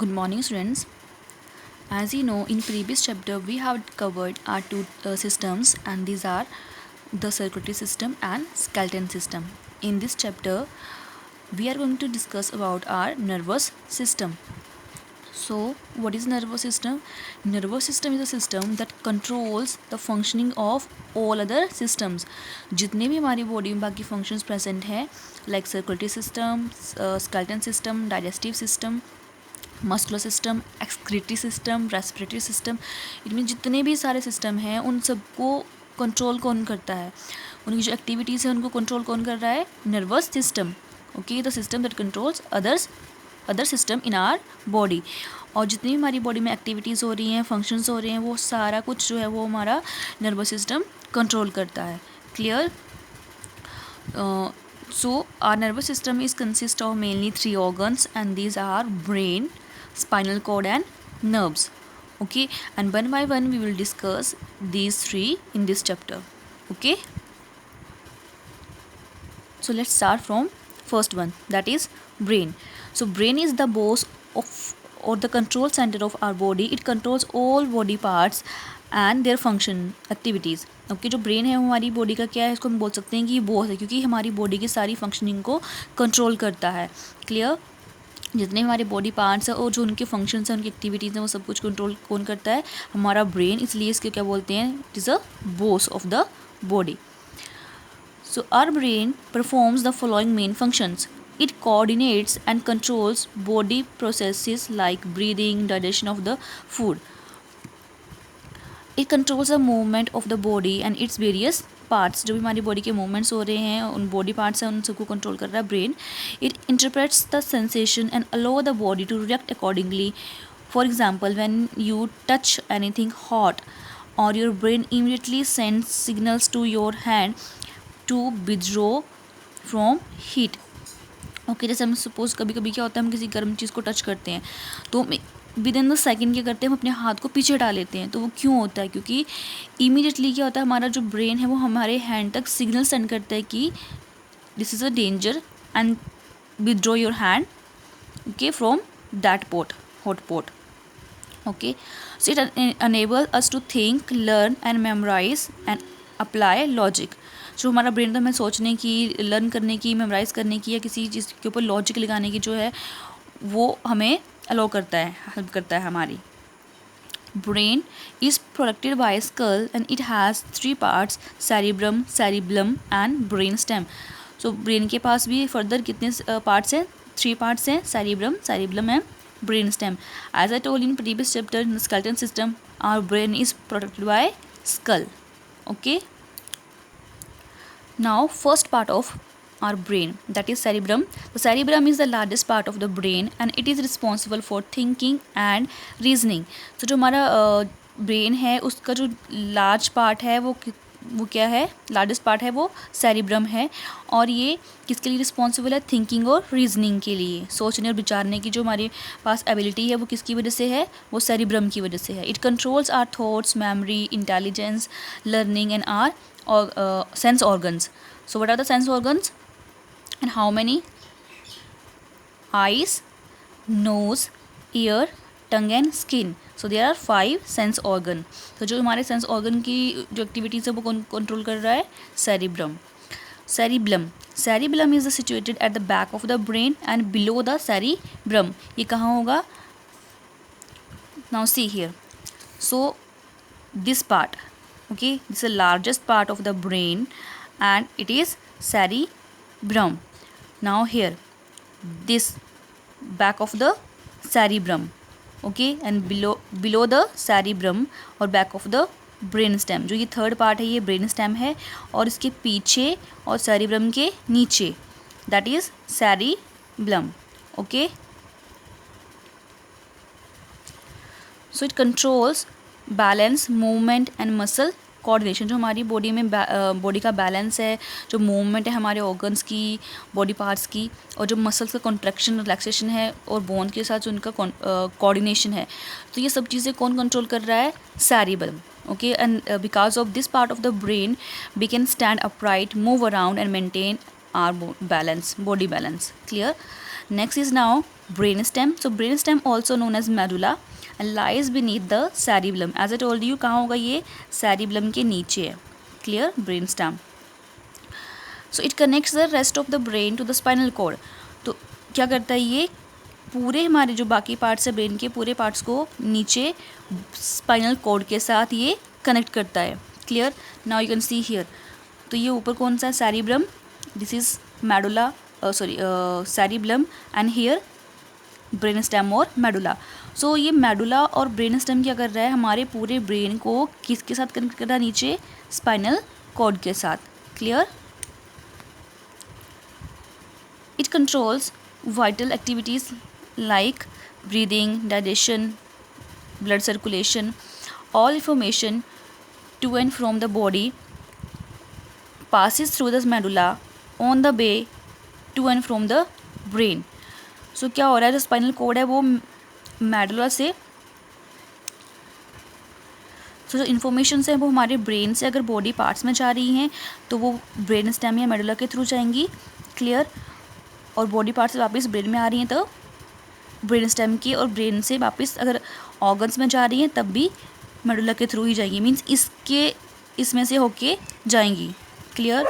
Good morning, students. As you know, in previous chapter we have covered our two systems, and these are the circulatory system and skeleton system. In this chapter, we are going to discuss about our nervous system. So, what is nervous system? Nervous system is a system that controls the functioning of all other systems. जितने भी हमारी body में बाकी functions present हैं, like circulatory system, skeleton system, digestive system, muscular system, excretory system, respiratory system, इनमें जितने भी सारे सिस्टम हैं उन सबको कंट्रोल कौन करता है? उनकी जो एक्टिविटीज़ हैं उनको कंट्रोल कौन कर रहा है? Nervous system. Okay, the system that controls other system in our body. और जितनी भी हमारी बॉडी में एक्टिविटीज़ हो रही हैं, फंक्शंस हो रहे हैं, वो सारा कुछ जो है वो हमारा नर्वस सिस्टम कंट्रोल करता है. Clear? So our nervous system is consist of mainly 3 organs, and these are brain, spinal cord and nerves. Okay, and one by one we will discuss these 3 in this chapter. Okay, so let's start from first one, that is brain. So brain is the boss of or the control center of our body. It controls all body parts and their function activities. Okay, जो brain है वो हमारी body का क्या है, इसको हम बोल सकते हैं कि ये बॉस है, क्योंकि हमारी बॉडी की सारी फंक्शनिंग को कंट्रोल करता है. क्लियर? जितने हमारे बॉडी पार्ट्स हैं और जो उनके फंक्शंस हैं, उनकी एक्टिविटीज़ हैं, वो सब कुछ कंट्रोल कौन करता है? हमारा ब्रेन. इसलिए इसके क्या बोलते हैं? It is a boss of the body. So our brain performs the following main functions. It coordinates and controls body processes like breathing, digestion of the food. It controls the movement of the body and its various parts. जो भी हमारी body के movements हो रहे हैं, उन body parts हैं, उन सबको कंट्रोल कर रहा है brain. It interprets the sensation and allow the body to react accordingly. For example, when you touch anything hot और your brain immediately sends signals to your hand to withdraw from heat. Okay, जैसे हम suppose कभी कभी क्या होता है, हम किसी गर्म चीज़ को टच करते हैं तो विद इन द सेकेंड क्या करते हैं, हम अपने हाथ को पीछे हटा लेते हैं. तो वो क्यों होता है? क्योंकि इमीडिएटली क्या होता है, हमारा जो ब्रेन है वो हमारे हैंड तक सिग्नल सेंड करता है कि this is a danger and withdraw your hand, okay, from that pot, hot pot. Okay, so it enable us to think, learn and memorise and apply logic. जो हमारा brain तो हमें सोचने की, लर्न करने की, मेमोराइज करने की या किसी चीज़ के ऊपर लॉजिक लगाने की जो है वो हमें अलाउ करता है, हेल्प करता है हमारी. Brain is protected by skull and it has 3 parts, cerebrum, cerebellum and brain stem. So brain के पास भी फर्दर कितने पार्ट्स हैं? 3 पार्ट्स हैं, cerebrum, cerebellum and brain stem. As I told in previous chapter, in skeleton system our brain is protected by skull. Okay, now first part of our brain, that is cerebrum. The cerebrum is the largest part of the brain and it is responsible for thinking and reasoning. So जो हमारा brain है उसका जो large part है वो क्या है? Largest part है वो सेरिब्रम है. और ये किसके लिए रिस्पॉन्सिबल है? थिंकिंग और रीजनिंग के लिए. सोचने और विचारने की जो हमारे पास एबिलिटी है वो किसकी वजह से है? वो सेरिब्रम की वजह से है. It controls our thoughts, memory, intelligence, learning and our sense organs. So what are the sense organs and how many? Eyes, nose, ear, tongue and skin. So there are 5 sense organ. तो जो हमारे sense organ की जो activities है वो कौन control कर रहा है? Cerebrum. Cerebellum. Cerebellum is situated at the back of the brain and below the cerebrum. ये कहाँ होगा? Now see here. So this part, okay, this is the largest part of the brain and it is cerebrum. Now here, this back of the cerebrum, okay, and below the cerebrum और back of the brain stem. जो ये third part है ये brain stem है और इसके पीछे और cerebrum के नीचे, that is cerebellum. Okay, so it controls balance, movement and muscle coordination. जो हमारी बॉडी में बॉडी का बैलेंस है, जो मूवमेंट है हमारे ऑर्गन्स की, बॉडी पार्ट्स की, और जो मसल्स का कॉन्ट्रैक्शन, रिलैक्सेशन है, और बोन के साथ जो उनका कोऑर्डिनेशन है, तो ये सब चीज़ें कौन कंट्रोल कर रहा है? Cerebrum. Okay, and because of this part of the brain we can stand upright, move around and maintain our balance, body balance. Clear? Next is now brain stem. So brain stem also known as medulla and lies beneath the cerebellum. As I told you, कहाँ होगा ये? Cerebellum के नीचे है. Clear? Brain stem. So it connects the rest of the brain to the spinal cord. तो क्या करता है ये? पूरे हमारे जो बाकी पार्ट्स है ब्रेन के, पूरे पार्ट्स को नीचे स्पाइनल कॉर्ड के साथ ये कनेक्ट करता है. Clear? Now you can see here. तो ये ऊपर कौन सा है? Cerebrum. This is medulla, cerebellum, and here brain stem और मेडुला. सो ये मेडुला और ब्रेन स्टेम क्या कर रहा है? हमारे पूरे ब्रेन को किसके साथ कनेक्ट कर रहा है? नीचे स्पाइनल कॉर्ड के साथ. Clear? It controls vital activities like breathing, digestion, blood circulation. All information to and from the body passes through the medulla on the way to and from the brain. So क्या हो रहा है? जो spinal cord है वो medulla से, तो जो इन्फॉर्मेशन है वो हमारे ब्रेन से अगर बॉडी पार्ट्स में जा रही हैं तो वो ब्रेन स्टेम या मेडुला के थ्रू जाएंगी. क्लियर? और बॉडी पार्ट्स से वापस ब्रेन में आ रही हैं तो ब्रेन स्टेम की, और ब्रेन से वापस अगर ऑर्गन्स में जा रही हैं तब भी मेडुला के थ्रू ही जाएंगी. मीन्स इसमें से होके जाएंगी. क्लियर?